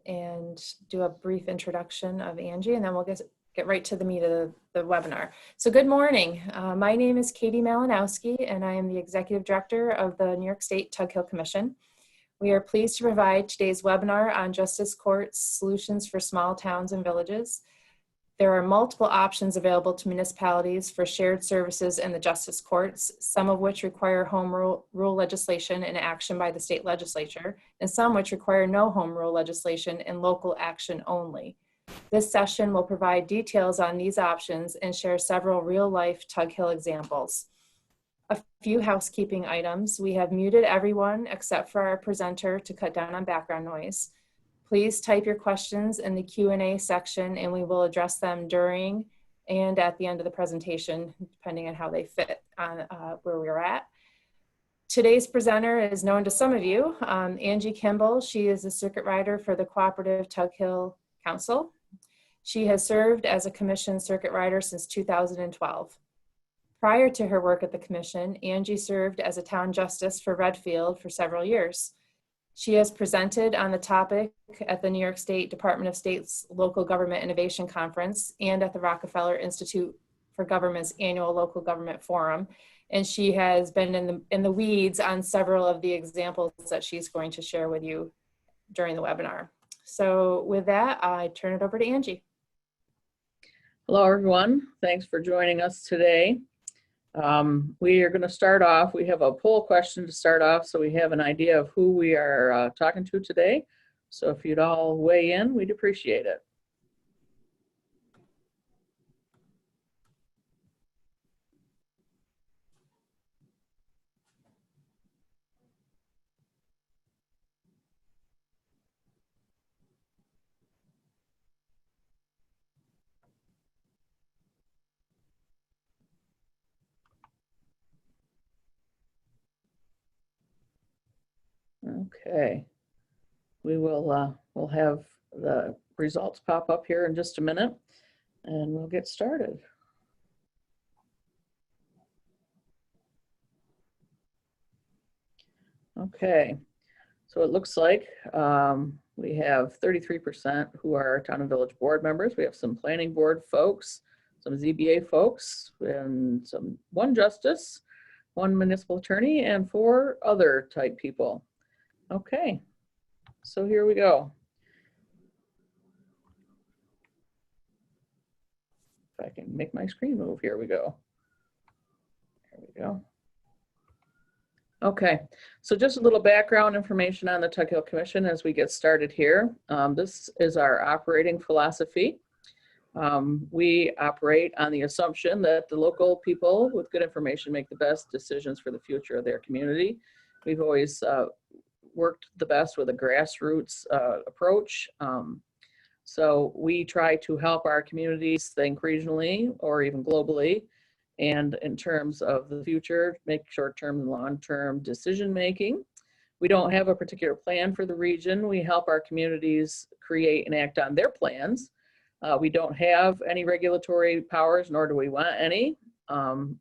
and do a brief introduction of Angie, and then we'll get right to the meat of the webinar. So good morning. My name is Katie Malinowski, and I am the Executive Director of the New York State Tug Hill Commission. We are pleased to provide today's webinar on Justice Courts Solutions for Small Towns and Villages. There are multiple options available to municipalities for shared services in the justice courts, some of which require home rule legislation and action by the state legislature, and some which require no home rule legislation and local action only. This session will provide details on these options and share several real-life Tug Hill examples. A few housekeeping items. We have muted everyone except for our presenter to cut down on background noise. Please type your questions in the Q&A section and we will address them during and at the end of the presentation, depending on how they fit on where we're at. Today's presenter is known to some of you, Angie Kimball. She is a circuit rider for the Cooperative Tug Hill Council. She has served as a commission circuit rider since 2012. Prior to her work at the commission, Angie served as a town justice for Redfield for several years. She has presented on the topic at the New York State Department of State's Local Government Innovation Conference and at the Rockefeller Institute for Government's annual Local Government Forum. And she has been in the weeds on several of the examples that she's going to share with you during the webinar. So with that, I turn it over to Angie. Hello, everyone. Thanks for joining us today. We are going to start off. We have a poll question to start off, so we have an idea of who we are talking to today. So if you'd all weigh in, we'd appreciate it. Okay, we'll have the results pop up here in just a minute and we'll get started. Okay, so it looks like we have 33% who are town and village board members. We have some planning board folks, some ZBA folks, and one justice, one municipal attorney, and 4 other type people. Okay, so here we go. If I can make my screen move, here we go. There we go. Okay, so just a little background information on the Tug Hill Commission as we get started here. This is our operating philosophy. We operate on the assumption that the local people with good information make the best decisions for the future of their community. We've always worked the best with a grassroots approach. So we try to help our communities think regionally or even globally. And in terms of the future, make short-term and long-term decision making. We don't have a particular plan for the region. We help our communities create and act on their plans. We don't have any regulatory powers, nor do we want any.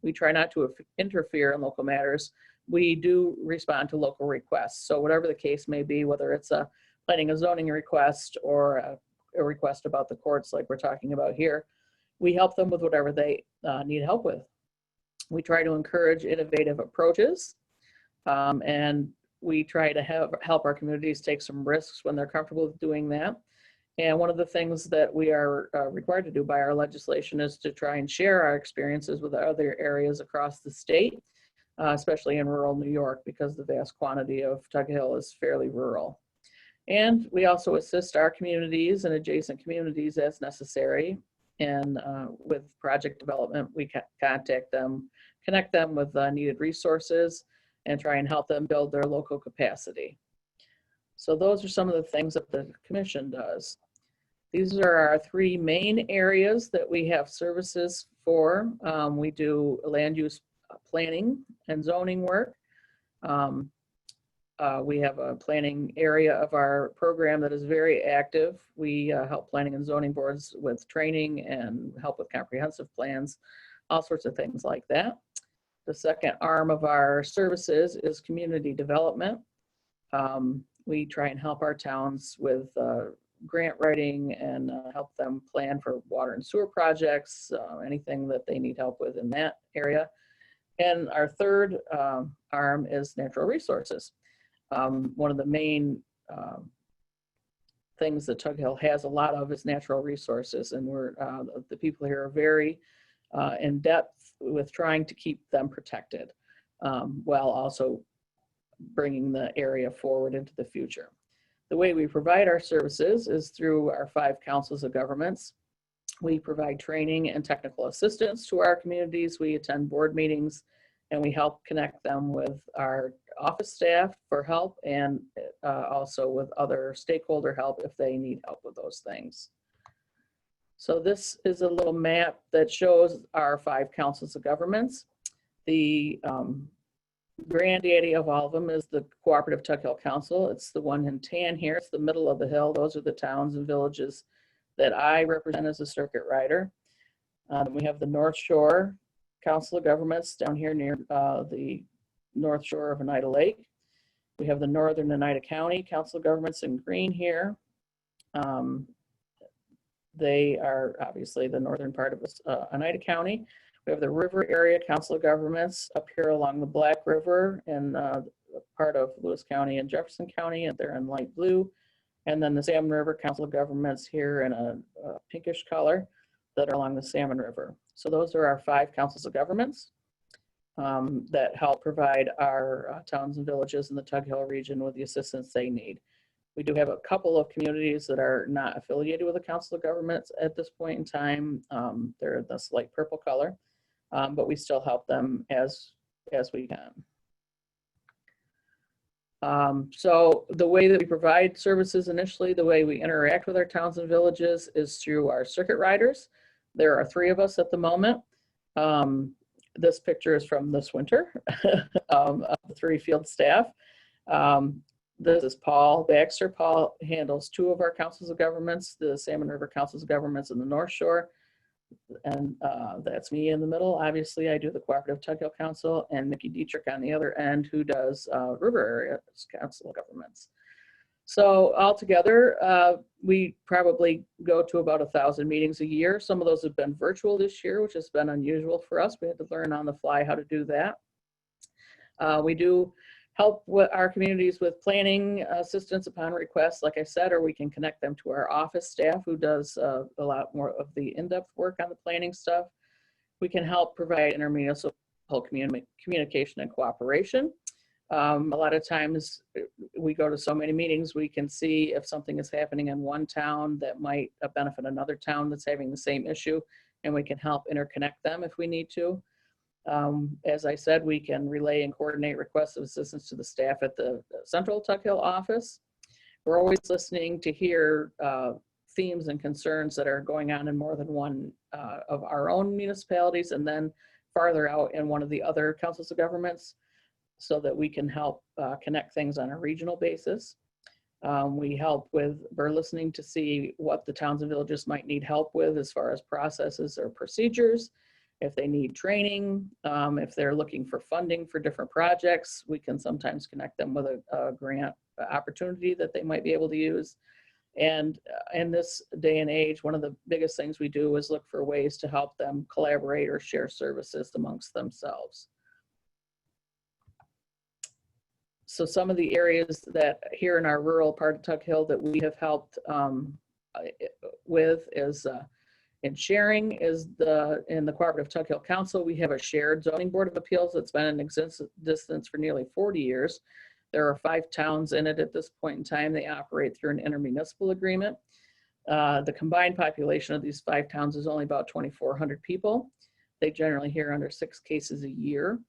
We try not to interfere in local matters. We do respond to local requests. So whatever the case may be, whether it's a planning and zoning request or a request about the courts like we're talking about here, we help them with whatever they need help with. We try to encourage innovative approaches and we try to help our communities take some risks when they're comfortable with doing that. And one of the things that we are required to do by our legislation is to try and share our experiences with other areas across the state. Especially in rural New York, because the vast quantity of Tug Hill is fairly rural. And we also assist our communities and adjacent communities as necessary. And with project development, we contact them, connect them with needed resources, and try and help them build their local capacity. So those are some of the things that the commission does. These are our 3 main areas that we have services for. We do land use planning and zoning work. We have a planning area of our program that is very active. We help planning and zoning boards with training and help with comprehensive plans, all sorts of things like that. The second arm of our services is community development. We try and help our towns with grant writing and help them plan for water and sewer projects, anything that they need help with in that area. And our third arm is natural resources. One of the main things that Tug Hill has a lot of is natural resources, and the people here are very in depth with trying to keep them protected, while also bringing the area forward into the future. The way we provide our services is through our 5 councils of governments. We provide training and technical assistance to our communities. We attend board meetings, and we help connect them with our office staff for help, and also with other stakeholder help if they need help with those things. So this is a little map that shows our 5 councils of governments. The granddaddy of all of them is the Cooperative Tug Hill Council. It's the one in tan here. It's the middle of the hill. Those are the towns and villages that I represent as a circuit rider. We have the North Shore Council of Governments down here near the North Shore of Oneida Lake. We have the Northern Oneida County Council of Governments in green here. They are obviously the northern part of Oneida County. We have the River Area Council of Governments up here along the Black River in part of Lewis County and Jefferson County, and they're in light blue. And then the Salmon River Council of Governments here in a pinkish color that are along the Salmon River. So those are our 5 councils of governments that help provide our towns and villages in the Tug Hill region with the assistance they need. We do have a couple of communities that are not affiliated with the Council of Governments at this point in time. They're this light purple color, but we still help them as we can. So the way that we provide services initially, the way we interact with our towns and villages is through our circuit riders. There are 3 of us at the moment. This picture is from this winter of the 3 field staff. This is Paul Baxter. Paul handles 2 of our councils of governments, the Salmon River Councils of Governments in the North Shore. And that's me in the middle. Obviously, I do the Cooperative Tug Hill Council, and Mickey Dietrich on the other end, who does River Area Council of Governments. So altogether, we probably go to about 1,000 meetings a year. Some of those have been virtual this year, which has been unusual for us. We had to learn on the fly how to do that. We do help with our communities with planning assistance upon request, like I said, or we can connect them to our office staff who does a lot more of the in-depth work on the planning stuff. We can help provide intermunicipal communication and cooperation. A lot of times we go to so many meetings, we can see if something is happening in one town that might benefit another town that's having the same issue, and we can help interconnect them if we need to. As I said, we can relay and coordinate requests of assistance to the staff at the Central Tug Hill office. We're always listening to hear themes and concerns that are going on in more than one of our own municipalities, and then farther out in one of the other councils of governments, so that we can help connect things on a regional basis. We're listening to see what the towns and villages might need help with as far as processes or procedures. If they need training, if they're looking for funding for different projects, we can sometimes connect them with a grant opportunity that they might be able to use. And in this day and age, one of the biggest things we do is look for ways to help them collaborate or share services amongst themselves. So some of the areas that here in our rural part of Tug Hill that we have helped with is in sharing is in the Cooperative Tug Hill Council, we have a shared zoning board of appeals that's been in existence for nearly 40 years. There are 5 towns in it at this point in time. They operate through an intermunicipal agreement. The combined population of these 5 towns is only about 2,400 people. They generally hear under 6 cases a year.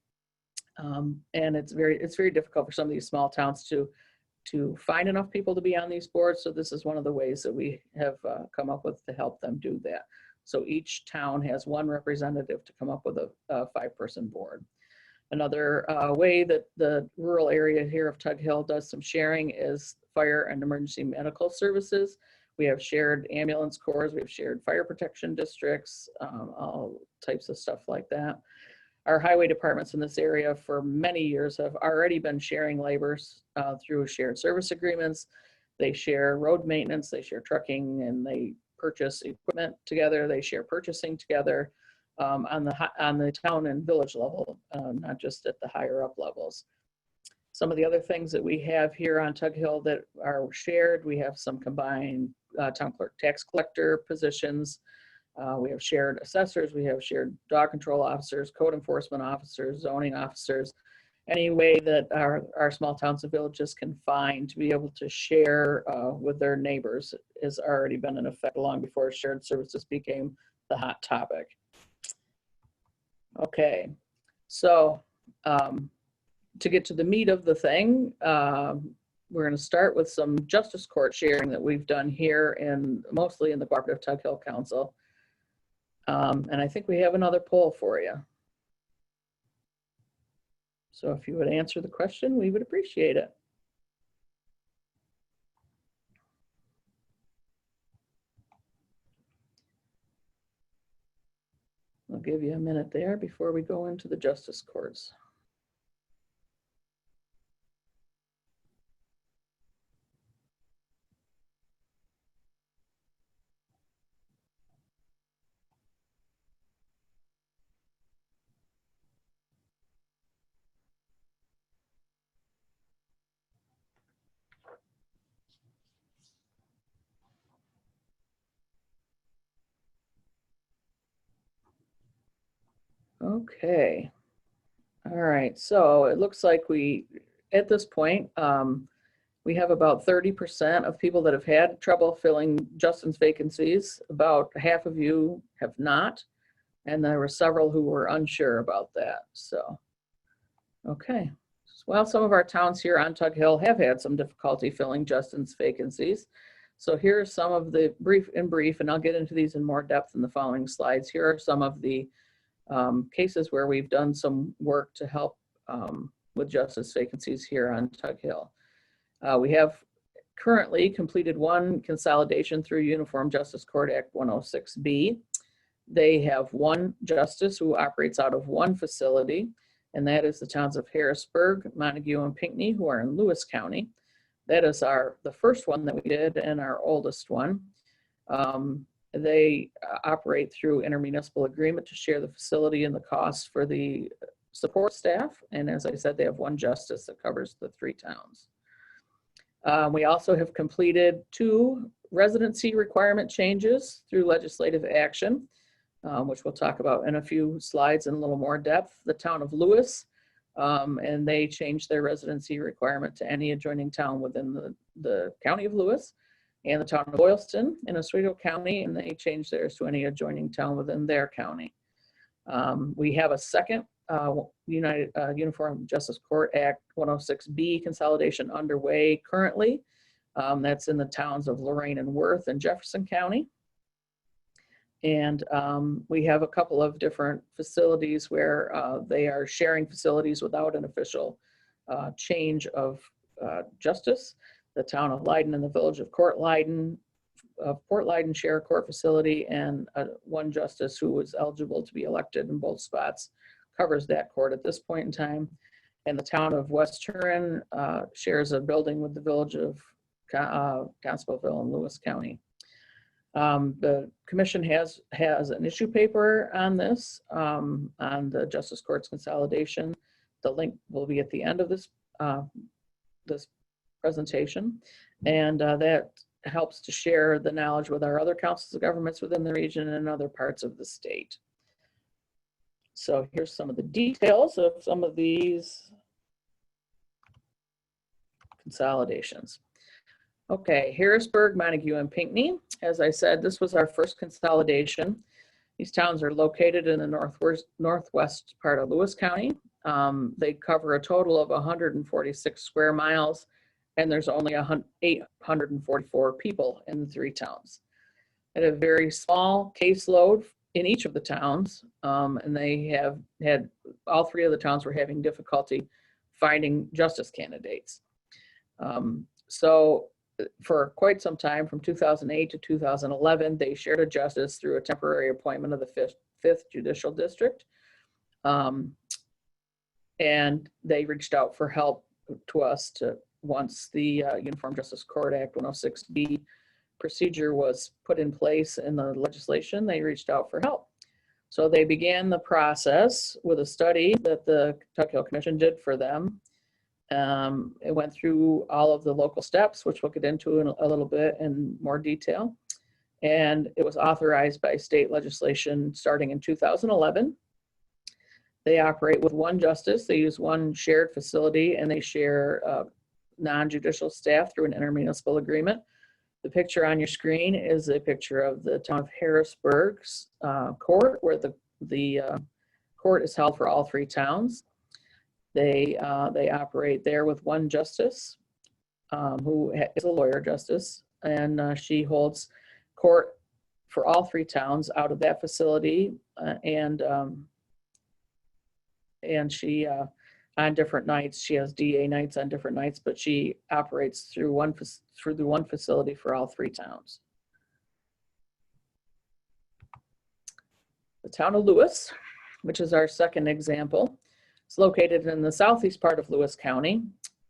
And it's very difficult for some of these small towns to find enough people to be on these boards. So this is one of the ways that we have come up with to help them do that. So each town has 1 representative to come up with a 5-person board. Another way that the rural area here of Tug Hill does some sharing is fire and emergency medical services. We have shared ambulance corps, we have shared fire protection districts, all types of stuff like that. Our highway departments in this area for many years have already been sharing labors through shared service agreements. They share road maintenance, they share trucking, and they purchase equipment together. They share purchasing together on the town and village level, not just at the higher up levels. Some of the other things that we have here on Tug Hill that are shared, we have some combined town clerk, tax collector positions. We have shared assessors, we have shared dog control officers, code enforcement officers, zoning officers. Any way that our small towns and villages can find to be able to share with their neighbors has already been in effect long before shared services became the hot topic. Okay, so to get to the meat of the thing, we're going to start with some justice court sharing that we've done here mostly in the Cooperative Tug Hill Council. And I think we have another poll for you. So if you would answer the question, we would appreciate it. I'll give you a minute there before we go into the justice courts. Okay. All right. So it looks like at this point, we have about 30% of people that have had trouble filling Justin's vacancies. About half of you have not. And there were several who were unsure about that. So, okay. Well, some of our towns here on Tug Hill have had some difficulty filling Justin's vacancies. So here are some of the brief, and I'll get into these in more depth in the following slides. Here are some of the cases where we've done some work to help with justice vacancies here on Tug Hill. We have currently completed one consolidation through Uniform Justice Court Act 106B. They have one justice who operates out of one facility, and that is the towns of Harrisburg, Montague, and Pinckney, who are in Lewis County. That is the first one that we did and our oldest one. They operate through intermunicipal agreement to share the facility and the costs for the support staff. And as I said, they have one justice that covers the 3 towns. We also have completed 2 residency requirement changes through legislative action, which we'll talk about in a few slides in a little more depth. The town of Lewis, and they changed their residency requirement to any adjoining town within the county of Lewis. And the town of Boylston in Oswego County, and they changed theirs to any adjoining town within their county. We have a second Uniform Justice Court Act 106B consolidation underway currently. That's in the towns of Lorraine and Worth in Jefferson County. And we have a couple of different facilities where they are sharing facilities without an official change of justice. The town of Leiden and the village of Port Leiden share a court facility, and one justice who was eligible to be elected in both spots covers that court at this point in time. And the town of West Turin shares a building with the village of Constableville in Lewis County. The commission has an issue paper on this, on the justice courts consolidation. The link will be at the end of this presentation, and that helps to share the knowledge with our other councils of governments within the region and other parts of the state. So here's some of the details of some of these consolidations. Okay, Harrisburg, Montague, and Pinckney. As I said, this was our first consolidation. These towns are located in the northwest part of Lewis County. They cover a total of 146 square miles, and there's only 844 people in the 3 towns. At a very small caseload in each of the towns, and they have had, all 3 of the towns were having difficulty finding justice candidates. So for quite some time, from 2008 to 2011, they shared a justice through a temporary appointment of the 5th Judicial District. And they reached out for help to us to once the Uniform Justice Court Act 106B procedure was put in place in the legislation, they reached out for help. So they began the process with a study that the Tug Hill Commission did for them. It went through all of the local steps, which we'll get into in a little bit in more detail. And it was authorized by state legislation starting in 2011. They operate with one justice. They use one shared facility, and they share non-judicial staff through an intermunicipal agreement. The picture on your screen is a picture of the town of Harrisburg's court, where the court is held for all three towns. They operate there with one justice, who is a lawyer justice, and she holds court for all three towns out of that facility, and she on different nights, she has DA nights on different nights, but she operates through one facility for all three towns. The town of Lewis, which is our second example, it's located in the southeast part of Lewis County.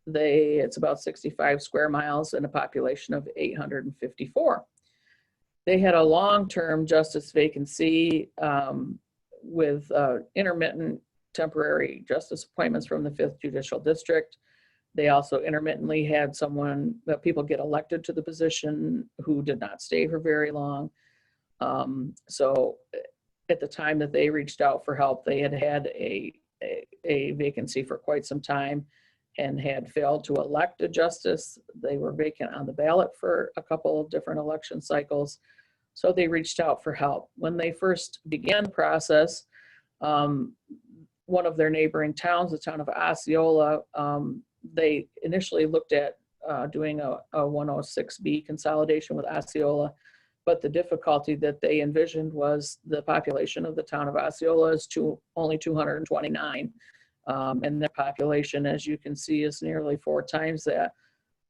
It's about 65 square miles and a population of 854. They had a long-term justice vacancy with intermittent temporary justice appointments from the 5th Judicial District. They also intermittently had people get elected to the position who did not stay for very long. So at the time that they reached out for help, they had a vacancy for quite some time and had failed to elect a justice. They were vacant on the ballot for a couple of different election cycles. So they reached out for help. When they first began the process, one of their neighboring towns, the town of Osceola, they initially looked at doing a 106B consolidation with Osceola, but the difficulty that they envisioned was the population of the town of Osceola is only 229. And their population, as you can see, is nearly 4 times that.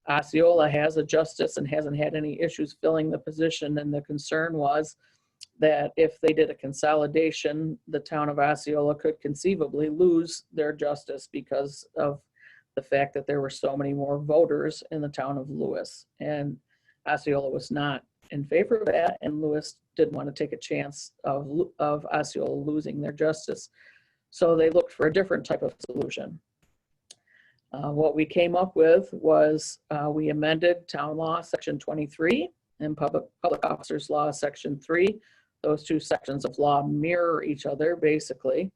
Osceola has a justice and hasn't had any issues filling the position, and the concern was that if they did a consolidation, the town of Osceola could conceivably lose their justice because of the fact that there were so many more voters in the town of Lewis. And Osceola was not in favor of that, and Lewis didn't want to take a chance of Osceola losing their justice. So they looked for a different type of solution. What we came up with was we amended Town Law Section 23 and Public Officers Law Section 3. Those two sections of law mirror each other, basically.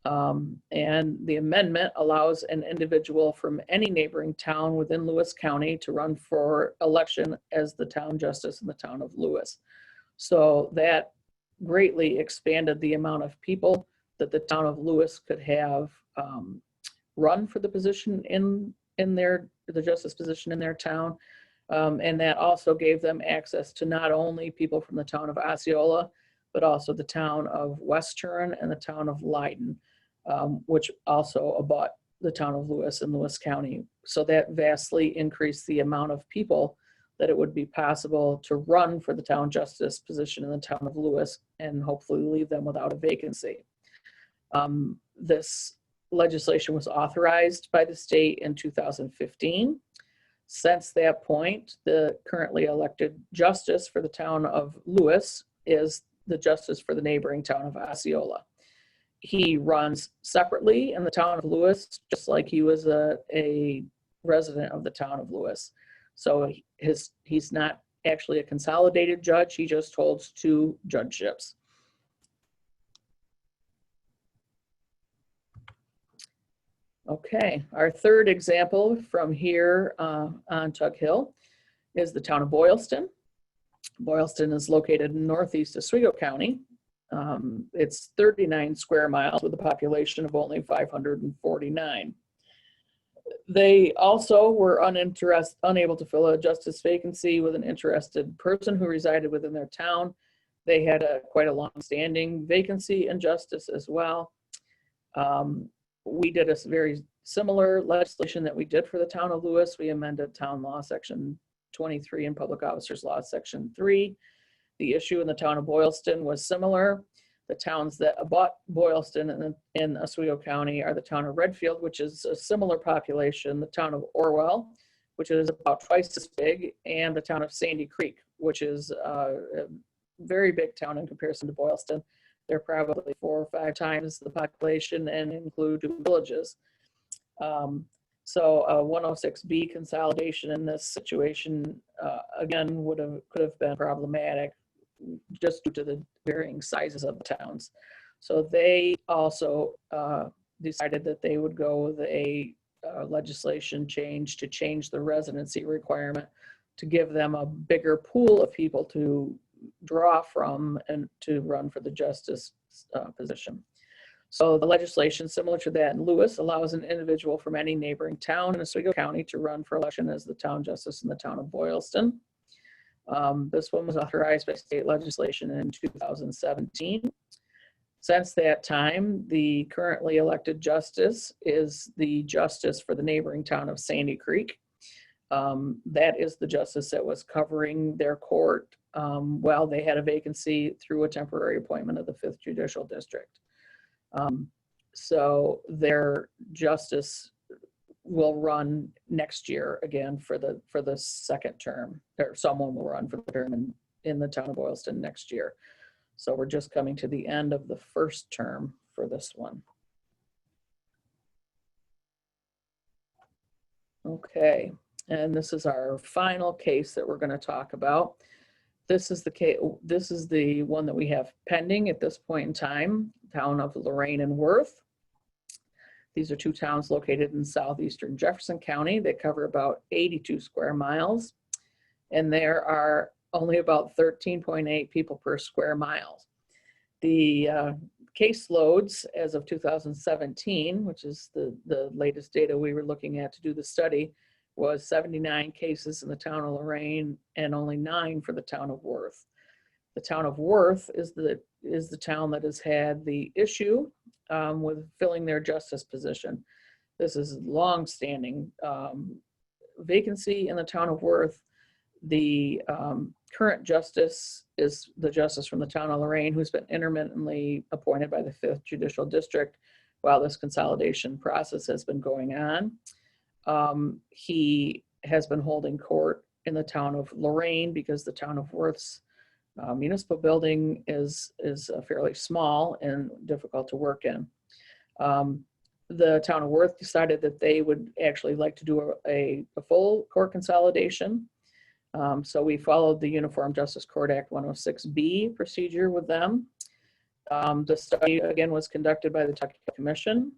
And the amendment allows an individual from any neighboring town within Lewis County to run for election as the town justice in the town of Lewis. So that greatly expanded the amount of people that the town of Lewis could have run for the position the justice position in their town. And that also gave them access to not only people from the town of Osceola, but also the town of West Turin and the town of Leiden, which also abut the town of Lewis in Lewis County. So that vastly increased the amount of people that it would be possible to run for the town justice position in the town of Lewis and hopefully leave them without a vacancy. This legislation was authorized by the state in 2015. Since that point, the currently elected justice for the town of Lewis is the justice for the neighboring town of Osceola. He runs separately in the town of Lewis, just like he was a resident of the town of Lewis. So he's not actually a consolidated judge, he just holds 2 judgeships. Okay, our third example from here on Tug Hill is the town of Boylston. Boylston is located in northeast Oswego County. It's 39 square miles with a population of only 549. They also were unable to fill a justice vacancy with an interested person who resided within their town. They had quite a long-standing vacancy in justice as well. We did a very similar legislation that we did for the town of Lewis. We amended Town Law Section 23 and Public Officers Law Section 3. The issue in the town of Boylston was similar. The towns that abut Boylston in Oswego County are the town of Redfield, which is a similar population, the town of Orwell, which is about twice as big, and the town of Sandy Creek, which is a very big town in comparison to Boylston. They're probably 4 or 5 times the population and include 2 villages. So a 106B consolidation in this situation, again, could have been problematic just due to the varying sizes of the towns. So they also decided that they would go with a legislation change to change the residency requirement to give them a bigger pool of people to draw from and to run for the justice position. So the legislation, similar to that in Lewis, allows an individual from any neighboring town in Oswego County to run for election as the town justice in the town of Boylston. This one was authorized by state legislation in 2017. Since that time, the currently elected justice is the justice for the neighboring town of Sandy Creek. That is the justice that was covering their court while they had a vacancy through a temporary appointment of the 5th Judicial District. So their justice will run next year again for the second term, or someone will run for the term in the town of Boylston next year. So we're just coming to the end of the first term for this one. Okay, and this is our final case that we're going to talk about. This is the case. This is the one that we have pending at this point in time, town of Lorraine and Worth. These are 2 towns located in southeastern Jefferson County. They cover about 82 square miles, and there are only about 13.8 people per square mile. The case loads as of 2017, which is the latest data we were looking at to do the study, was 79 cases in the town of Lorraine and only 9 for the town of Worth. The town of Worth is the town that has had the issue with filling their justice position. This is long-standing vacancy in the town of Worth. The current justice is the justice from the town of Lorraine, who's been intermittently appointed by the 5th Judicial District while this consolidation process has been going on. He has been holding court in the town of Lorraine because the town of Worth's municipal building is fairly small and difficult to work in. The town of Worth decided that they would actually like to do a full court consolidation. So we followed the Uniform Justice Court Act 106B procedure with them. The study again was conducted by the Tug Hill Commission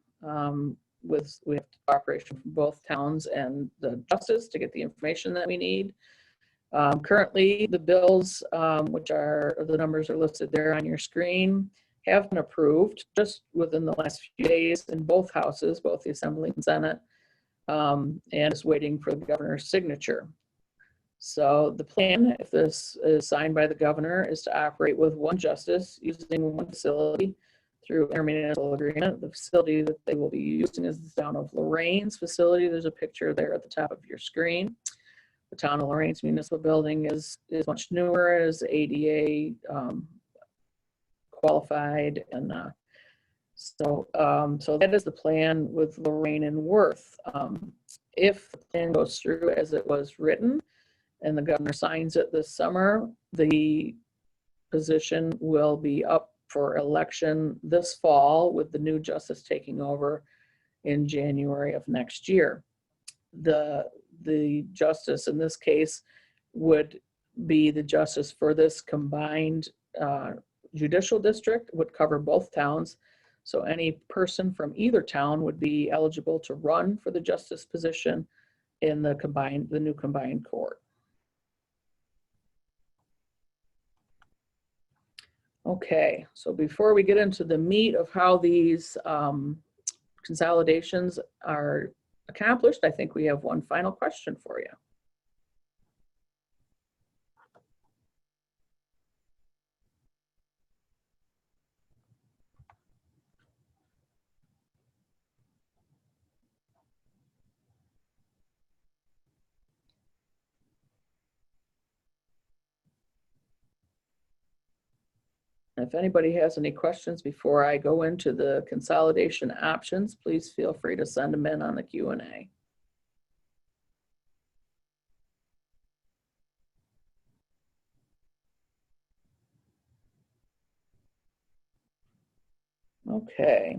with cooperation from both towns and the justice to get the information that we need. Currently, the bills, which are the numbers are listed there on your screen, have been approved just within the last few days in both houses, both the Assembly and Senate, and is waiting for the governor's signature. So the plan, if this is signed by the governor, is to operate with 1 justice using 1 facility through intermunicipal agreement. The facility that they will be using is the town of Lorraine's facility. There's a picture there at the top of your screen. The town of Lorraine's municipal building is much newer, is ADA qualified, and so that is the plan with Lorraine and Worth. If the plan goes through as it was written and the governor signs it this summer, the position will be up for election this fall with the new justice taking over in January of next year. The justice in this case would be the justice for this combined judicial district, would cover both towns. So any person from either town would be eligible to run for the justice position in the new combined court. Okay, so before we get into the meat of how these consolidations are accomplished, I think we have one final question for you. If anybody has any questions before I go into the consolidation options, please feel free to send them in on the Q&A. Okay.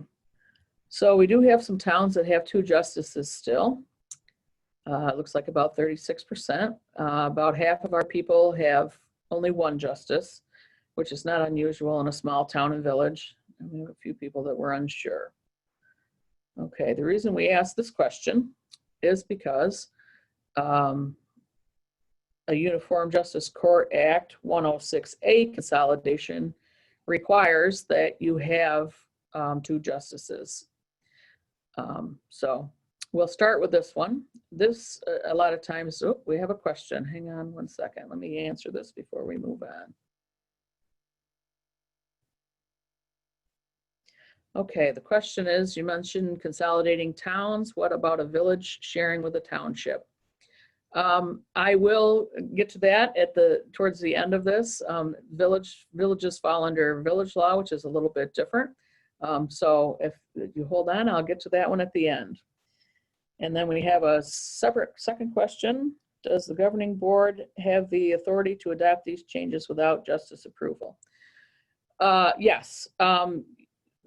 So we do have some towns that have 2 justices still. It looks like about 36%. About half of our people have only 1 justice, which is not unusual in a small town and village. And we have a few people that were unsure. Okay, the reason we asked this question is because a Uniform Justice Court Act 106A consolidation requires that you have 2 justices. So we'll start with this one. This, a lot of times, oh, we have a question. Hang on one second. Let me answer this before we move on. Okay, the question is, you mentioned consolidating towns. What about a village sharing with a township? I will get to that towards the end of this. Villages fall under village law, which is a little bit different. So if you hold on, I'll get to that one at the end. And then we have a separate second question. Does the governing board have the authority to adopt these changes without justice approval? Yes,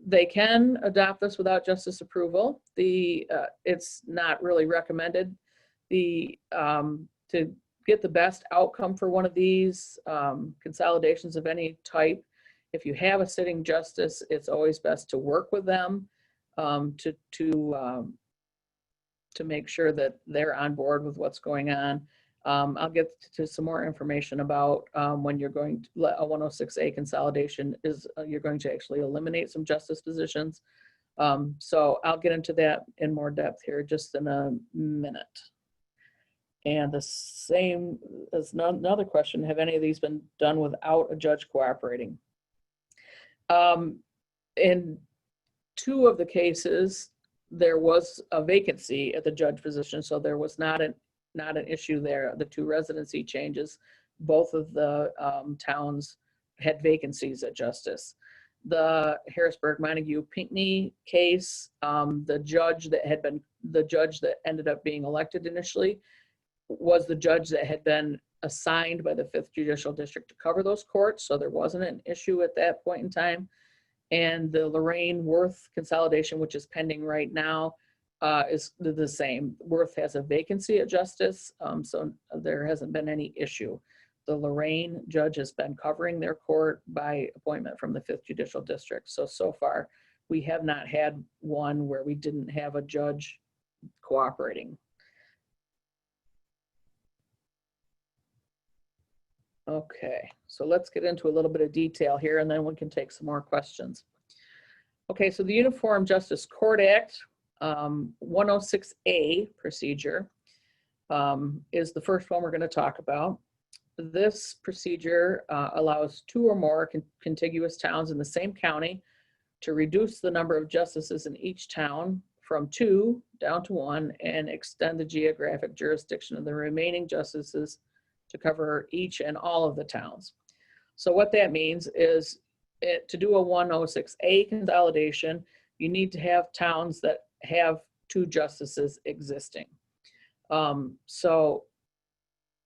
they can adopt this without justice approval. It's not really recommended. To get the best outcome for one of these consolidations of any type, if you have a sitting justice, it's always best to work with them to make sure that they're on board with what's going on. I'll get to some more information about when you're going to a 106A consolidation is you're going to actually eliminate some justice positions. So I'll get into that in more depth here just in a minute. And the same as another question, have any of these been done without a judge cooperating? In 2 of the cases, there was a vacancy at the judge position, so there was not an issue there. The 2 residency changes, both of the towns had vacancies at justice. The Harrisburg, Montague, Pinckney case, the judge that ended up being elected initially was the judge that had been assigned by the 5th Judicial District to cover those courts, so there wasn't an issue at that point in time. And the Lorraine and Worth consolidation, which is pending right now, is the same. Worth has a vacancy at justice, so there hasn't been any issue. The Lorraine judge has been covering their court by appointment from the 5th Judicial District. So far, we have not had one where we didn't have a judge cooperating. Okay, so let's get into a little bit of detail here and then we can take some more questions. Okay, so the Uniform Justice Court Act 106A procedure is the first one we're going to talk about. This procedure allows 2 or more contiguous towns in the same county to reduce the number of justices in each town from 2 down to 1 and extend the geographic jurisdiction of the remaining justices to cover each and all of the towns. So what that means is to do a 106A consolidation, you need to have towns that have 2 justices existing. At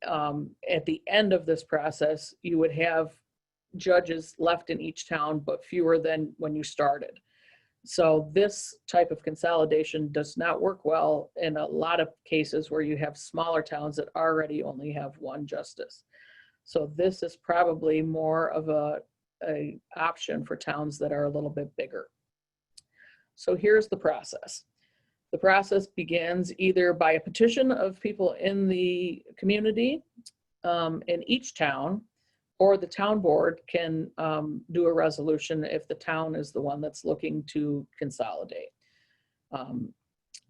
the end of this process, you would have judges left in each town, but fewer than when you started. So this type of consolidation does not work well in a lot of cases where you have smaller towns that already only have 1 justice. So this is probably more of a option for towns that are a little bit bigger. So here's the process. The process begins either by a petition of people in the community in each town, or the town board can do a resolution if the town is the one that's looking to consolidate.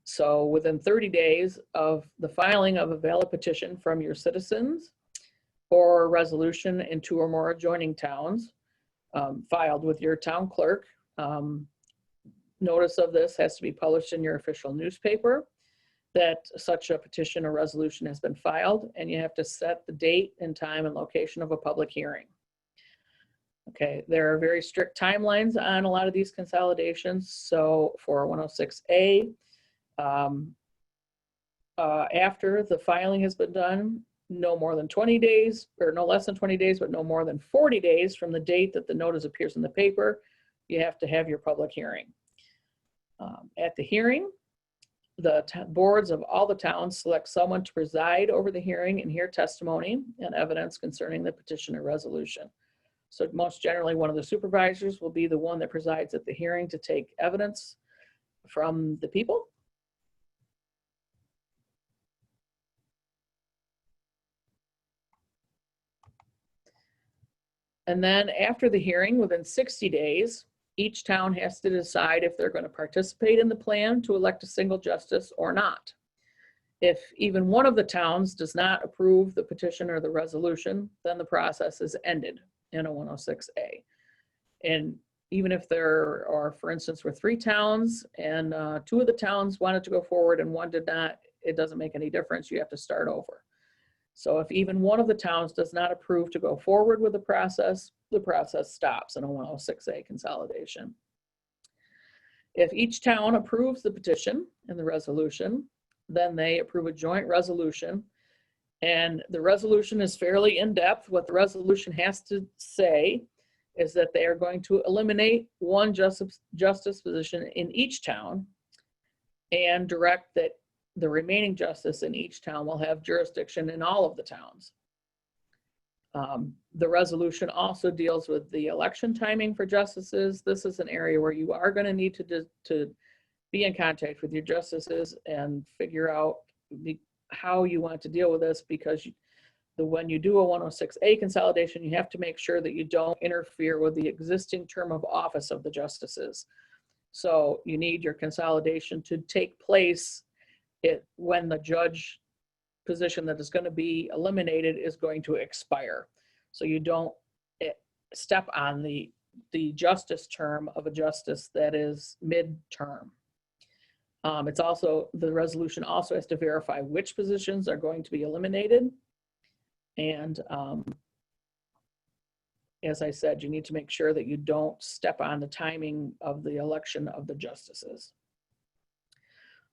So within 30 days of the filing of a valid petition from your citizens or a resolution in 2 or more adjoining towns filed with your town clerk, notice of this has to be published in your official newspaper that such a petition or resolution has been filed, and you have to set the date and time and location of a public hearing. Okay, there are very strict timelines on a lot of these consolidations. So for 106A, after the filing has been done, no more than 20 days, or no less than 20 days, but no more than 40 days from the date that the notice appears in the paper, you have to have your public hearing. At the hearing, the boards of all the towns select someone to preside over the hearing and hear testimony and evidence concerning the petition or resolution. So most generally, one of the supervisors will be the one that presides at the hearing to take evidence from the people. And then after the hearing, within 60 days, each town has to decide if they're going to participate in the plan to elect a single justice or not. If even one of the towns does not approve the petition or the resolution, then the process is ended in a 106A. And even if there are, for instance, were 3 towns and 2 of the towns wanted to go forward and 1 did not, it doesn't make any difference. You have to start over. So if even one of the towns does not approve to go forward with the process stops in a 106A consolidation. If each town approves the petition and the resolution, then they approve a joint resolution. And the resolution is fairly in-depth. What the resolution has to say is that they are going to eliminate one justice position in each town and direct that the remaining justice in each town will have jurisdiction in all of the towns. The resolution also deals with the election timing for justices. This is an area where you are going to need to be in contact with your justices and figure out how you want to deal with this, because when you do a 106A consolidation, you have to make sure that you don't interfere with the existing term of office of the justices. So you need your consolidation to take place when the judge position that is going to be eliminated is going to expire. So you don't step on the justice term of a justice that is mid-term. It's also, the resolution also has to verify which positions are going to be eliminated. And as I said, you need to make sure that you don't step on the timing of the election of the justices.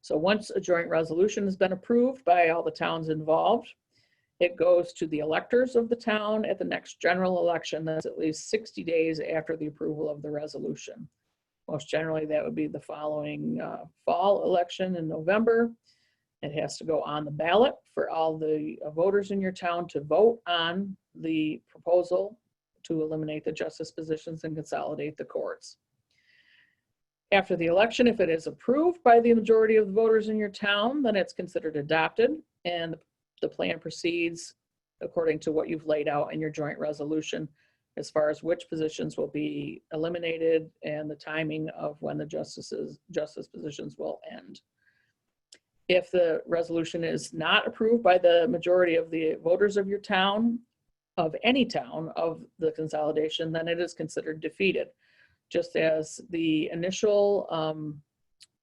So once a joint resolution has been approved by all the towns involved, it goes to the electors of the town at the next general election. That's at least 60 days after the approval of the resolution. Most generally, that would be the following fall election in November. It has to go on the ballot for all the voters in your town to vote on the proposal to eliminate the justice positions and consolidate the courts. After the election, if it is approved by the majority of the voters in your town, then it's considered adopted, and the plan proceeds according to what you've laid out in your joint resolution as far as which positions will be eliminated and the timing of when the justice positions will end. If the resolution is not approved by the majority of the voters of your town, of any town of the consolidation, then it is considered defeated. Just as the initial,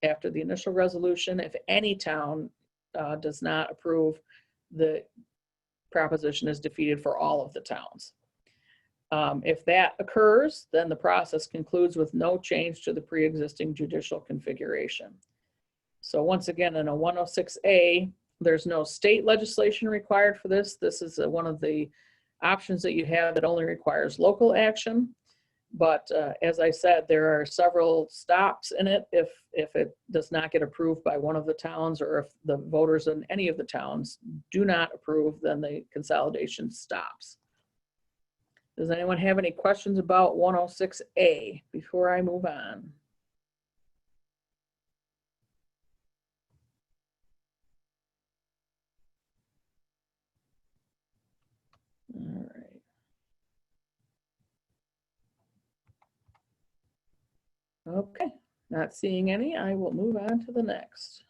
after the initial resolution, if any town does not approve, the proposition is defeated for all of the towns. If that occurs, then the process concludes with no change to the pre-existing judicial configuration. So once again, in a 106A, there's no state legislation required for this. This is one of the options that you have that only requires local action. But as I said, there are several stops in it if it does not get approved by one of the towns, or if the voters in any of the towns do not approve, then the consolidation stops. Does anyone have any questions about 106A before I move on? All right. Okay, not seeing any, I will move on to the next.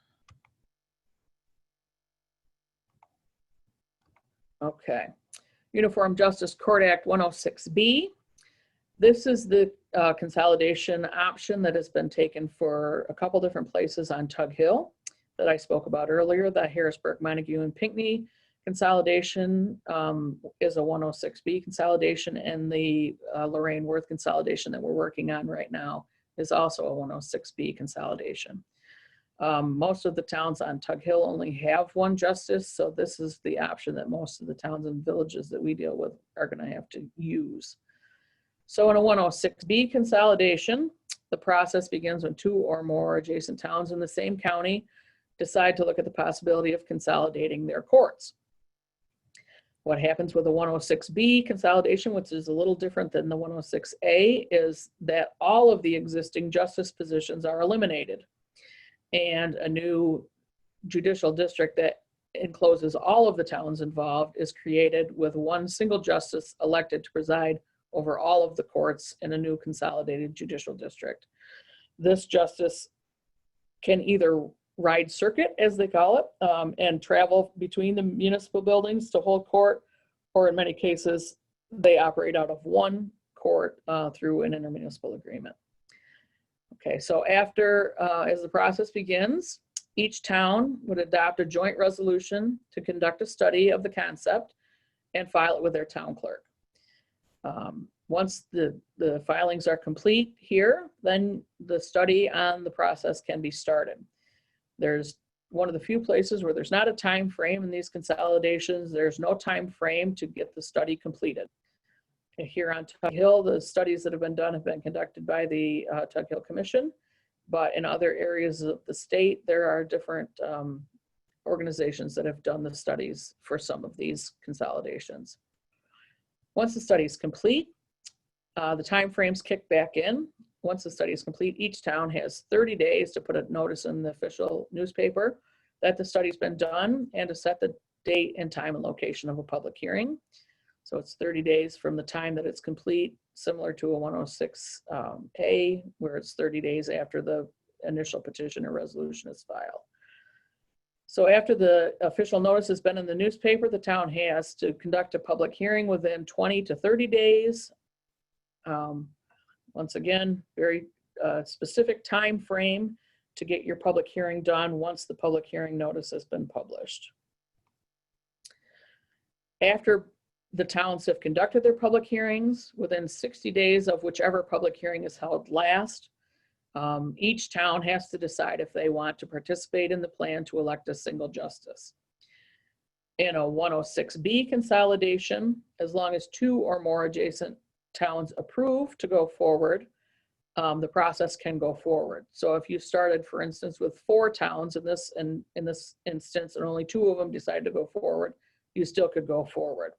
Okay, Uniform Justice Court Act 106B. This is the consolidation option that has been taken for a couple different places on Tug Hill that I spoke about earlier. The Harrisburg, Montague, and Pinckney consolidation is a 106B consolidation, and the Lorraine and Worth consolidation that we're working on right now is also a 106B consolidation. Most of the towns on Tug Hill only have one justice, so this is the option that most of the towns and villages that we deal with are going to have to use. So in a 106B consolidation, the process begins when 2 or more adjacent towns in the same county decide to look at the possibility of consolidating their courts. What happens with a 106B consolidation, which is a little different than the 106A, is that all of the existing justice positions are eliminated, and a new judicial district that encloses all of the towns involved is created with one single justice elected to preside over all of the courts in a new consolidated judicial district. This justice can either ride circuit, as they call it, and travel between the municipal buildings to hold court, or in many cases, they operate out of one court through an intermunicipal agreement. Okay, so after, as the process begins, each town would adopt a joint resolution to conduct a study of the concept and file it with their town clerk. Once the filings are complete here, then the study on the process can be started. There's one of the few places where there's not a time frame in these consolidations. There's no time frame to get the study completed. Here on Tug Hill, the studies that have been done have been conducted by the Tug Hill Commission, but in other areas of the state, there are different organizations that have done the studies for some of these consolidations. Once the study is complete, the time frames kick back in. Once the study is complete, each town has 30 days to put a notice in the official newspaper that the study's been done and to set the date and time and location of a public hearing. So it's 30 days from the time that it's complete, similar to a 106A, where it's 30 days after the initial petition or resolution is filed. So after the official notice has been in the newspaper, the town has to conduct a public hearing within 20 to 30 days. Once again, very specific time frame to get your public hearing done once the public hearing notice has been published. After the towns have conducted their public hearings, within 60 days of whichever public hearing is held last, each town has to decide if they want to participate in the plan to elect a single justice. In a 106B consolidation, as long as 2 or more adjacent towns approve to go forward, the process can go forward. So if you started, for instance, with 4 towns in this instance, and only 2 of them decide to go forward, you still could go forward.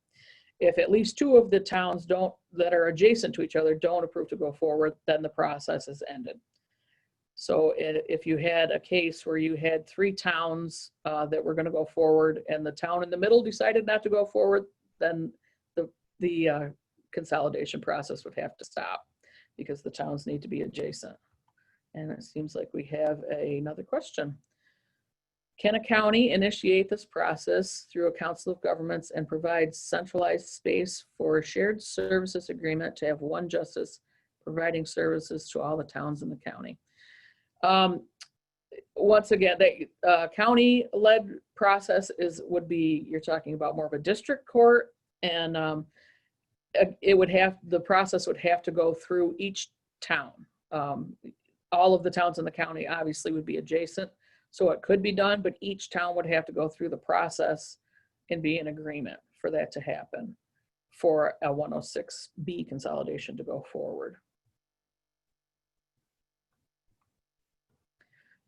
If at least 2 of the towns that are adjacent to each other don't approve to go forward, then the process is ended. So if you had a case where you had 3 towns that were going to go forward and the town in the middle decided not to go forward, then the consolidation process would have to stop because the towns need to be adjacent. And it seems like we have another question. Can a county initiate this process through a council of governments and provide centralized space for a shared services agreement to have one justice providing services to all the towns in the county? Once again, the county-led process would be, you're talking about more of a district court, and the process would have to go through each town. All of the towns in the county obviously would be adjacent, so it could be done, but each town would have to go through the process and be in agreement for that to happen, for a 106B consolidation to go forward.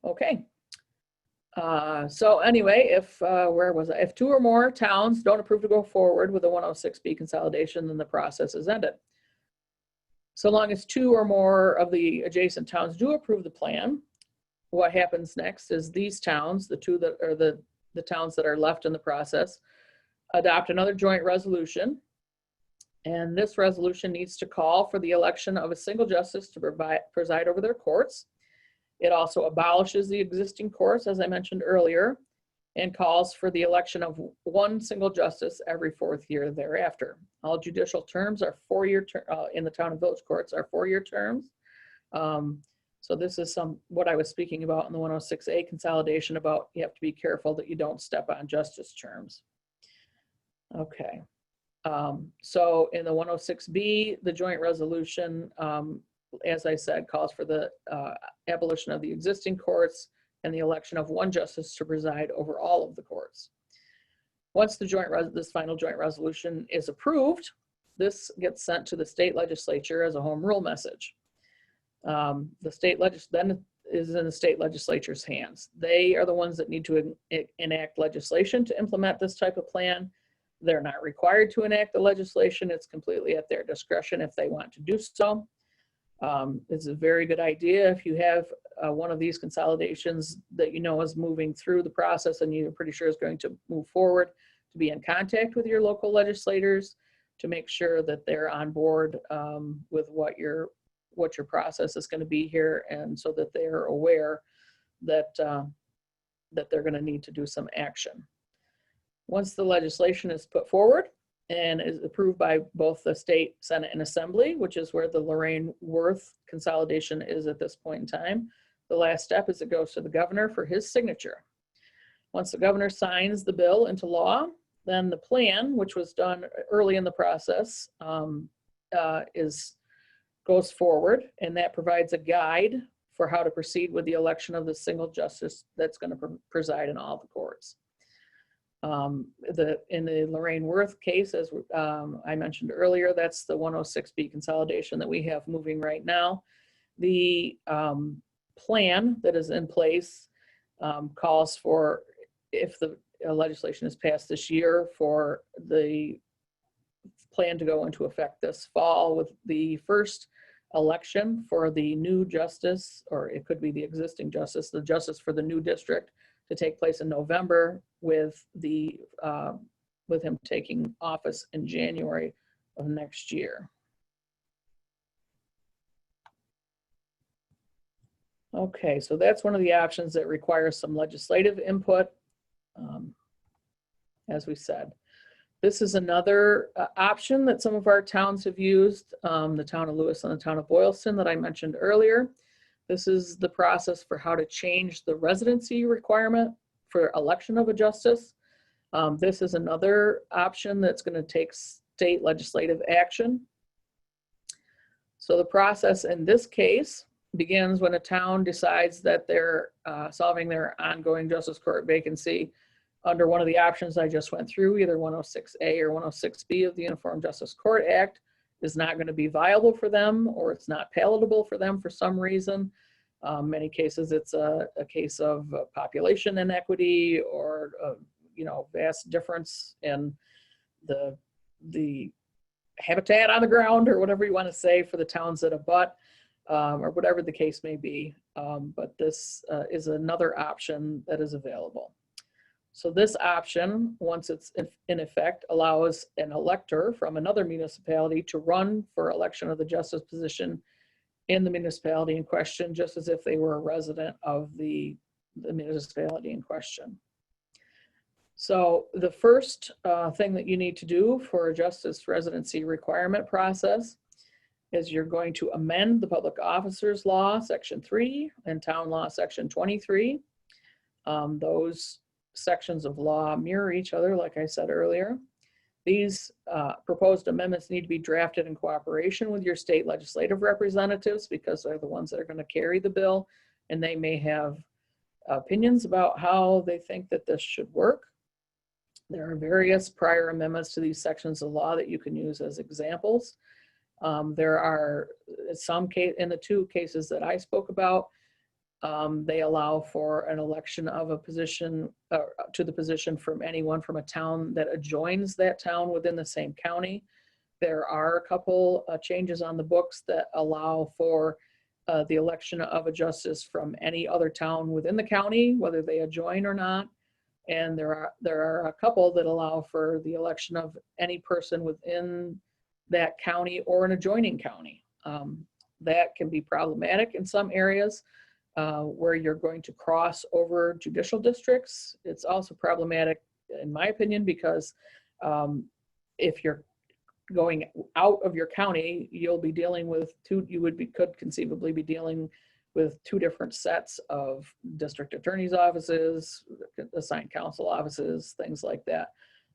Okay. So anyway, if 2 or more towns don't approve to go forward with a 106B consolidation, then the process is ended. So long as 2 or more of the adjacent towns do approve the plan, what happens next is these towns, the 2 that are the towns that are left in the process, adopt another joint resolution. And this resolution needs to call for the election of a single justice to preside over their courts. It also abolishes the existing courts, as I mentioned earlier, and calls for the election of one single justice every 4th year thereafter. All judicial terms are 4-year in the town and village courts are 4-year terms. So this is what I was speaking about in the 106A consolidation about you have to be careful that you don't step on justice terms. Okay. So in the 106B, the joint resolution, as I said, calls for the abolition of the existing courts and the election of one justice to preside over all of the courts. Once this final joint resolution is approved, this gets sent to the state legislature as a home rule message. The state then is in the state legislature's hands. They are the ones that need to enact legislation to implement this type of plan. They're not required to enact the legislation. It's completely at their discretion if they want to do so. It's a very good idea if you have one of these consolidations that you know is moving through the process and you're pretty sure is going to move forward, to be in contact with your local legislators to make sure that they're on board with what your process is going to be here, and so that they're aware that that they're going to need to do some action. Once the legislation is put forward and is approved by both the state Senate and Assembly, which is where the Lorraine Worth consolidation is at this point in time, the last step is it goes to the governor for his signature. Once the governor signs the bill into law, then the plan, which was done early in the process, goes forward, and that provides a guide for how to proceed with the election of the single justice that's going to preside in all the courts. In the Lorraine Worth case, as I mentioned earlier, that's the 106B consolidation that we have moving right now. The plan that is in place calls for, if the legislation is passed this year, for the plan to go into effect this fall, with the first election for the new justice, or it could be the existing justice, the justice for the new district, to take place in November, with him taking office in January of next year. Okay, so that's one of the options that requires some legislative input, as we said. This is another option that some of our towns have used, the town of Lewis and the town of Boylston that I mentioned earlier. This is the process for how to change the residency requirement for election of a justice. This is another option that's going to take state legislative action. So the process in this case begins when a town decides that they're solving their ongoing justice court vacancy under one of the options I just went through, either 106A or 106B of the Uniform Justice Court Act is not going to be viable for them, or it's not palatable for them for some reason. Many cases it's a case of population inequity, or vast difference in the habitat on the ground, or whatever you want to say, for the towns that abut, or whatever the case may be. But this is another option that is available. So this option, once it's in effect, allows an elector from another municipality to run for election of the justice position in the municipality in question, just as if they were a resident of the municipality in question. So the first thing that you need to do for a justice residency requirement process is you're going to amend the Public Officers Law, Section 3, and Town Law, Section 23. Those sections of law mirror each other, like I said earlier. These proposed amendments need to be drafted in cooperation with your state legislative representatives, because they're the ones that are going to carry the bill, and they may have opinions about how they think that this should work. There are various prior amendments to these sections of law that you can use as examples. There are some in the two cases that I spoke about, they allow for an election of a position to the position from anyone from a town that adjoins that town within the same county. There are a couple changes on the books that allow for the election of a justice from any other town within the county, whether they adjoin or not. And there are a couple that allow for the election of any person within that county or an adjoining county. That can be problematic in some areas, where you're going to cross over judicial districts. It's also problematic, in my opinion, because if you're going out of your county, you'll be dealing with could conceivably be dealing with two different sets of district attorney's offices, assigned counsel offices, things like that.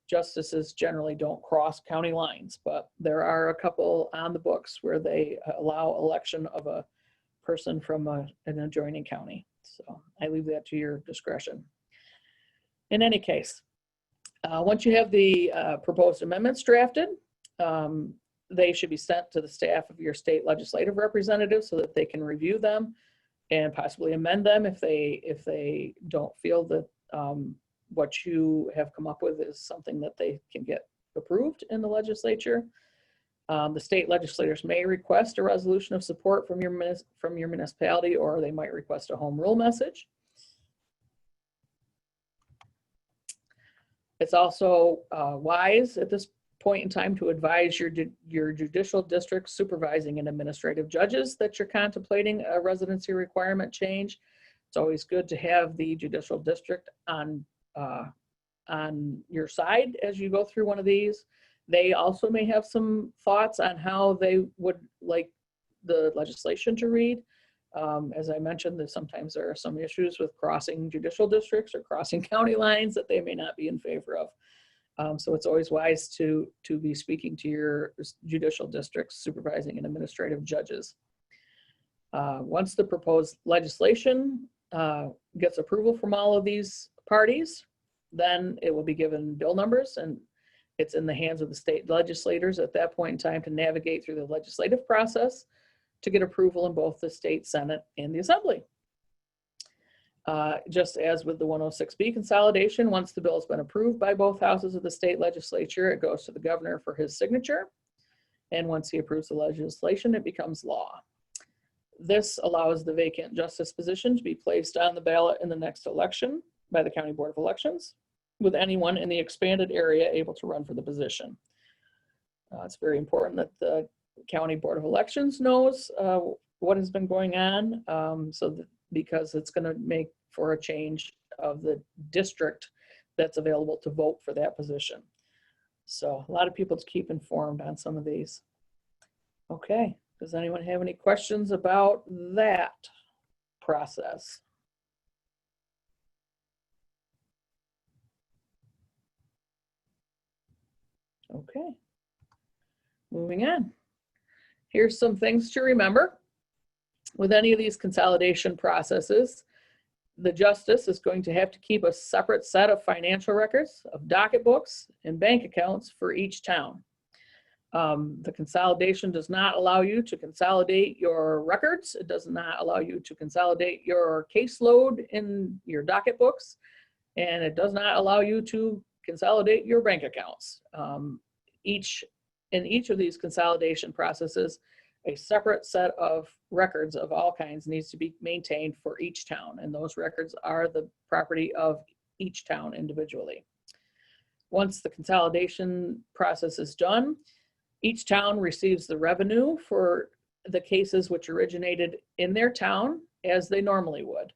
Justices generally don't cross county lines, but there are a couple on the books where they allow election of a person from an adjoining county. So I leave that to your discretion. In any case, once you have the proposed amendments drafted, they should be sent to the staff of your state legislative representative so that they can review them and possibly amend them if they don't feel that what you have come up with is something that they can get approved in the legislature. The state legislators may request a resolution of support from your municipality, or they might request a home rule message. It's also wise at this point in time to advise your judicial district supervising and administrative judges that you're contemplating a residency requirement change. It's always good to have the judicial district on your side as you go through one of these. They also may have some thoughts on how they would like the legislation to read. As I mentioned, sometimes there are some issues with crossing judicial districts or crossing county lines that they may not be in favor of. So it's always wise to be speaking to your judicial districts, supervising and administrative judges. Once the proposed legislation gets approval from all of these parties, then it will be given bill numbers, and it's in the hands of the state legislators at that point in time to navigate through the legislative process to get approval in both the state Senate and the Assembly. Just as with the 106B consolidation, once the bill has been approved by both houses of the state legislature, it goes to the governor for his signature. And once he approves the legislation, it becomes law. This allows the vacant justice position to be placed on the ballot in the next election by the County Board of Elections, with anyone in the expanded area able to run for the position. It's very important that the County Board of Elections knows what has been going on, because it's going to make for a change of the district that's available to vote for that position. So a lot of people to keep informed on some of these. Okay, does anyone have any questions about that process? Okay, moving on. Here's some things to remember. With any of these consolidation processes, the justice is going to have to keep a separate set of financial records, of docket books, and bank accounts for each town. The consolidation does not allow you to consolidate your records. It does not allow you to consolidate your caseload in your docket books, and it does not allow you to consolidate your bank accounts. In each of these consolidation processes, a separate set of records of all kinds needs to be maintained for each town, and those records are the property of each town individually. Once the consolidation process is done, each town receives the revenue for the cases which originated in their town as they normally would,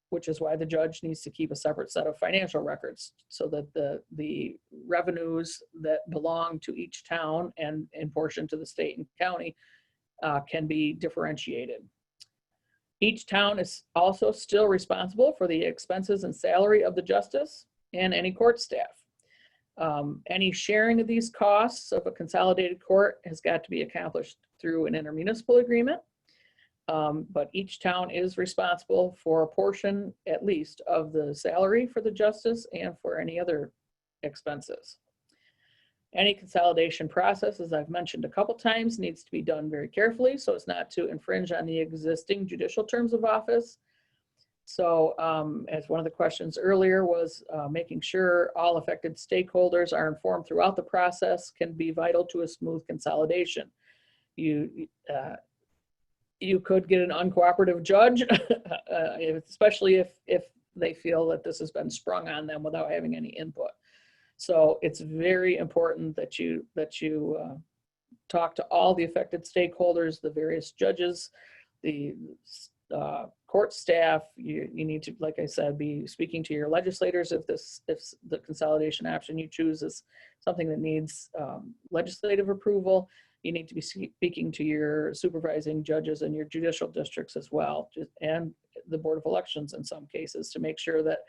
which is why the judge needs to keep a separate set of financial records so that the revenues that belong to each town and in portion to the state and county can be differentiated. Each town is also still responsible for the expenses and salary of the justice and any court staff. Any sharing of these costs of a consolidated court has got to be accomplished through an intermunicipal agreement. But each town is responsible for a portion, at least, of the salary for the justice and for any other expenses. Any consolidation process, as I've mentioned a couple times, needs to be done very carefully so as not to infringe on the existing judicial terms of office. So as one of the questions earlier was making sure all affected stakeholders are informed throughout the process can be vital to a smooth consolidation. You could get an uncooperative judge, especially if they feel that this has been sprung on them without having any input. So it's very important that you talk to all the affected stakeholders, the various judges, the court staff. You need to, like I said, be speaking to your legislators if the consolidation option you choose is something that needs legislative approval. You need to be speaking to your supervising judges and your judicial districts as well, and the Board of Elections in some cases, to make sure that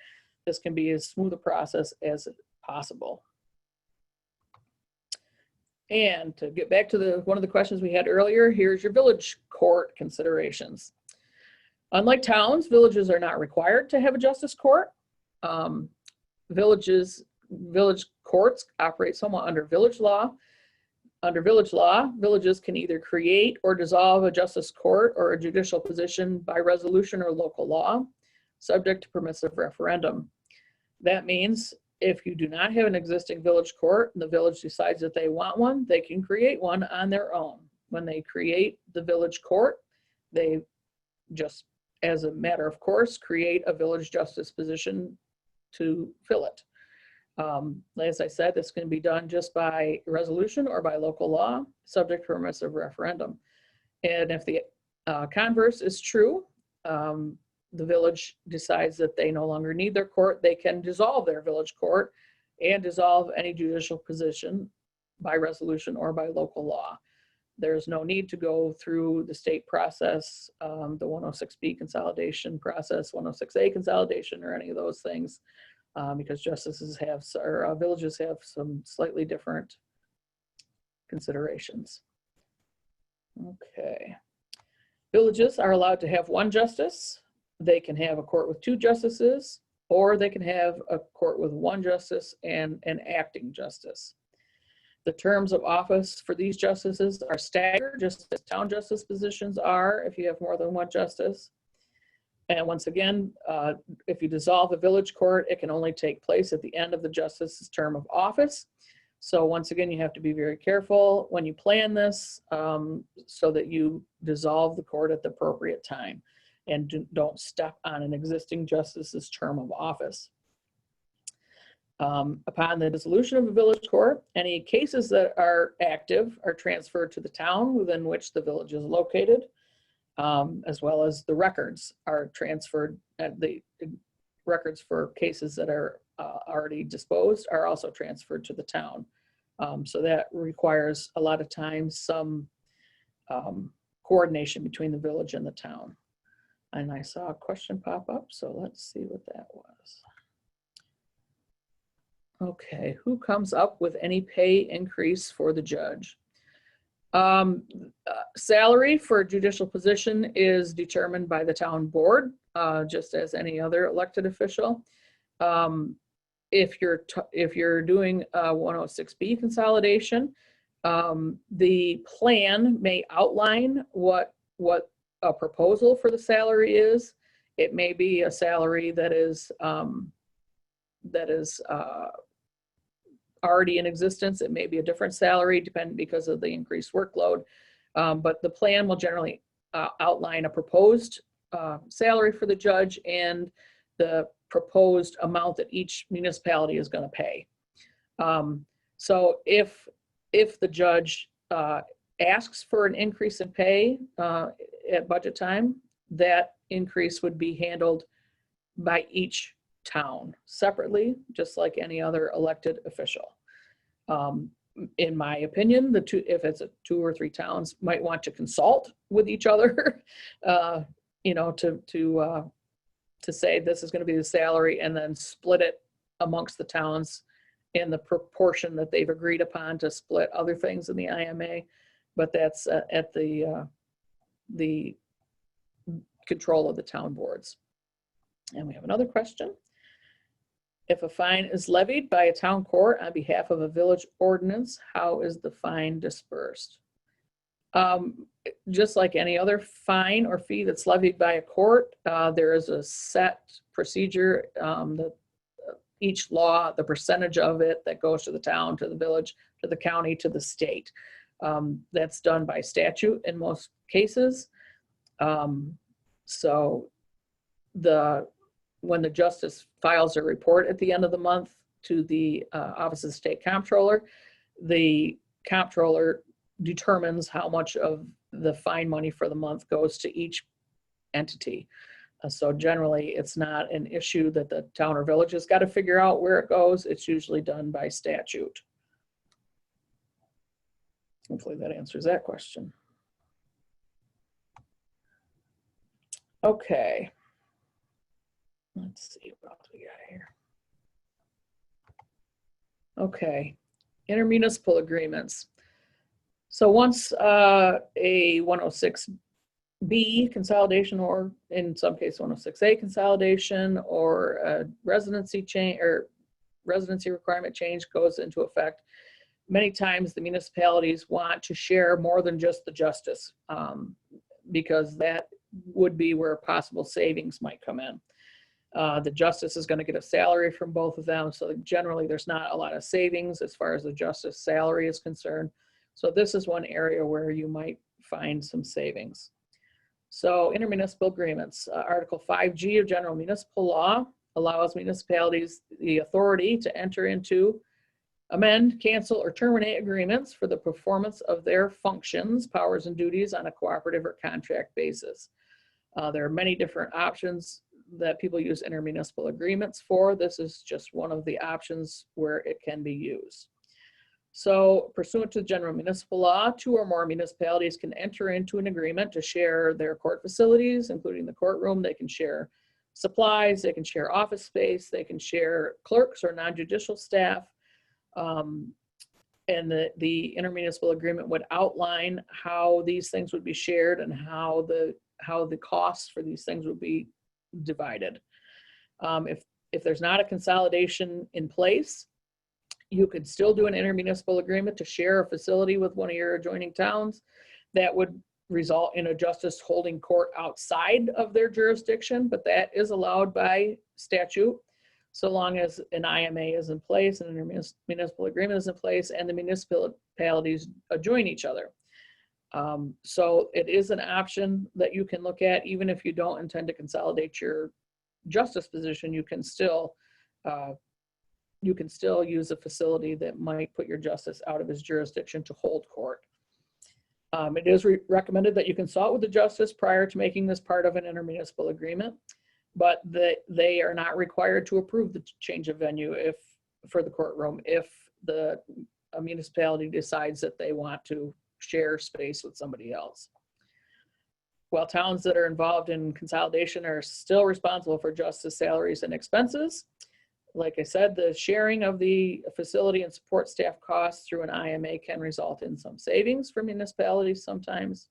this can be as smooth a process as possible. And to get back to one of the questions we had earlier, here's your village court considerations. Unlike towns, villages are not required to have a justice court. Village courts operate somewhat under village law. under village law, villages can either create or dissolve a justice court or a judicial position by resolution or local law, subject to permissive referendum. That means if you do not have an existing village court and the village decides that they want one, they can create one on their own. When they create the village court, they just, as a matter of course, create a village justice position to fill it. As I said, this can be done just by resolution or by local law, subject to permissive referendum. And if the converse is true, the village decides that they no longer need their court, they can dissolve their village court and dissolve any judicial position by resolution or by local law. There's no need to go through the state process, the 106B consolidation process, 106A consolidation, or any of those things. Because justices have, or villages have some slightly different considerations. Okay. Villages are allowed to have one justice. They can have a court with 2 justices, or they can have a court with 1 justice and an acting justice. The terms of office for these justices are staggered, just as town justice positions are if you have more than 1 justice. And once again, if you dissolve a village court, it can only take place at the end of the justice's term of office. So once again, you have to be very careful when you plan this so that you dissolve the court at the appropriate time and don't step on an existing justice's term of office. Upon the dissolution of a village court, any cases that are active are transferred to the town within which the village is located. As well as the records are transferred, the records for cases that are already disposed are also transferred to the town. So that requires a lot of times some coordination between the village and the town. And I saw a question pop up, so let's see what that was. Okay, who comes up with any pay increase for the judge? Salary for a judicial position is determined by the town board, just as any other elected official. If you're doing a 106B consolidation, the plan may outline what a proposal for the salary is. It may be a salary that is already in existence. It may be a different salary depending because of the increased workload. But the plan will generally outline a proposed salary for the judge and the proposed amount that each municipality is going to pay. So if the judge asks for an increase in pay at budget time, that increase would be handled by each town separately, just like any other elected official. In my opinion, if it's 2 or 3 towns, might want to consult with each other, you know, to say this is going to be the salary, and then split it amongst the towns in the proportion that they've agreed upon to split other things in the IMA. But that's at the control of the town boards. And we have another question. If a fine is levied by a town court on behalf of a village ordinance, how is the fine dispersed? Just like any other fine or fee that's levied by a court, there is a set procedure that each law, the percentage of it that goes to the town, to the village, to the county, to the state. That's done by statute in most cases. So when the justice files a report at the end of the month to the Office of the State Comptroller, the comptroller determines how much of the fine money for the month goes to each entity. So generally, it's not an issue that the town or village has got to figure out where it goes. It's usually done by statute. Hopefully that answers that question. Okay. Let's see what else we got here. Okay, intermunicipal agreements. So once a 106B consolidation, or in some case 106A consolidation, or a residency change or residency requirement change goes into effect, many times the municipalities want to share more than just the justice, because that would be where possible savings might come in. The justice is going to get a salary from both of them, so generally there's not a lot of savings as far as the justice salary is concerned. So this is one area where you might find some savings. So intermunicipal agreements, Article 5G of General Municipal Law allows municipalities the authority to enter into, amend, cancel, or terminate agreements for the performance of their functions, powers, and duties on a cooperative or contract basis. There are many different options that people use intermunicipal agreements for. This is just one of the options where it can be used. So pursuant to general municipal law, 2 or more municipalities can enter into an agreement to share their court facilities, including the courtroom. They can share supplies, they can share office space, they can share clerks or non-judicial staff. And the intermunicipal agreement would outline how these things would be shared and how the costs for these things would be divided. If there's not a consolidation in place, you could still do an intermunicipal agreement to share a facility with one of your adjoining towns. That would result in a justice holding court outside of their jurisdiction, but that is allowed by statute, so long as an IMA is in place, an intermunicipal agreement is in place, and the municipalities adjoin each other. So it is an option that you can look at, even if you don't intend to consolidate your justice position. You can still use a facility that might put your justice out of his jurisdiction to hold court. It is recommended that you consult with the justice prior to making this part of an intermunicipal agreement, but they are not required to approve the change of venue for the courtroom if a municipality decides that they want to share space with somebody else. While towns that are involved in consolidation are still responsible for justice salaries and expenses, like I said, the sharing of the facility and support staff costs through an IMA can result in some savings for municipalities sometimes.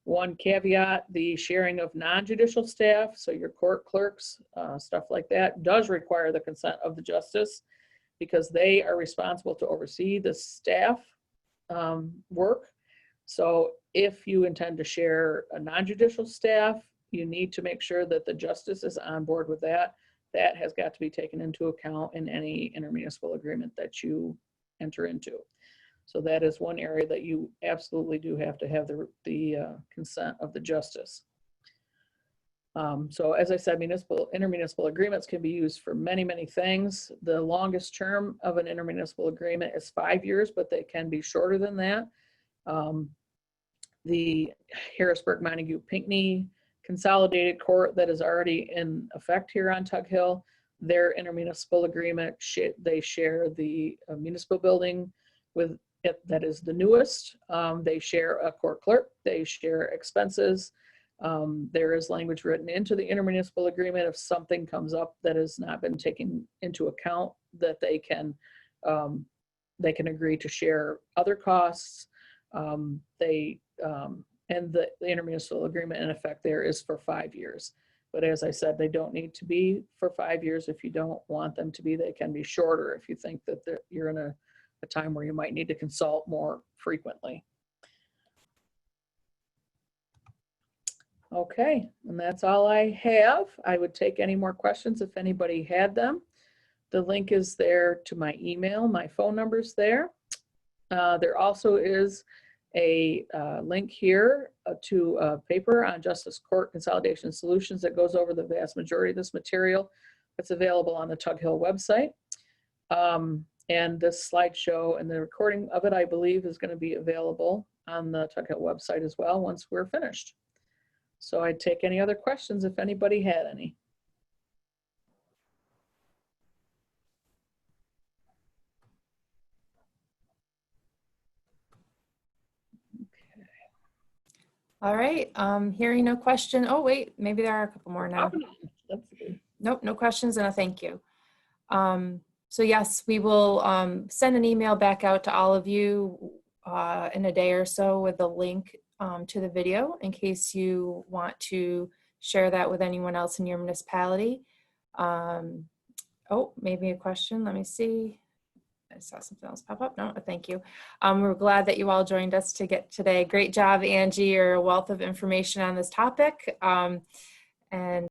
One caveat, the sharing of non-judicial staff, so your court clerks, stuff like that, does require the consent of the justice, because they are responsible to oversee the staff work. So if you intend to share a non-judicial staff, you need to make sure that the justice is on board with that. That has got to be taken into account in any intermunicipal agreement that you enter into. So that is one area that you absolutely do have to have the consent of the justice. So as I said, intermunicipal agreements can be used for many, many things. The longest term of an intermunicipal agreement is 5 years, but they can be shorter than that. The Harrisburg, Montague, Pinckney Consolidated Court that is already in effect here on Tug Hill, their intermunicipal agreement, they share the municipal building with it that is the newest. They share a court clerk, they share expenses. There is language written into the intermunicipal agreement if something comes up that has not been taken into account, that they can agree to share other costs. And the intermunicipal agreement in effect there is for 5 years. But as I said, they don't need to be for 5 years. If you don't want them to be, they can be shorter if you think that you're in a time where you might need to consult more frequently. Okay, and that's all I have. I would take any more questions if anybody had them. The link is there to my email, my phone number's there. There also is a link here to a paper on Justice Court Consolidation Solutions that goes over the vast majority of this material. It's available on the Tug Hill website. And this slideshow and the recording of it, I believe, is going to be available on the Tug Hill website as well once we're finished. So I'd take any other questions if anybody had any. All right, hearing no question. Oh, wait, maybe there are a couple more now. That's good. Nope, no questions and a thank you. So yes, we will send an email back out to all of you in a day or so with the link to the video in case you want to share that with anyone else in your municipality. Oh, maybe a question. Let me see. I saw something else pop up. No, thank you. We're glad that you all joined us to get today. Great job, Angie. You're a wealth of information on this topic. And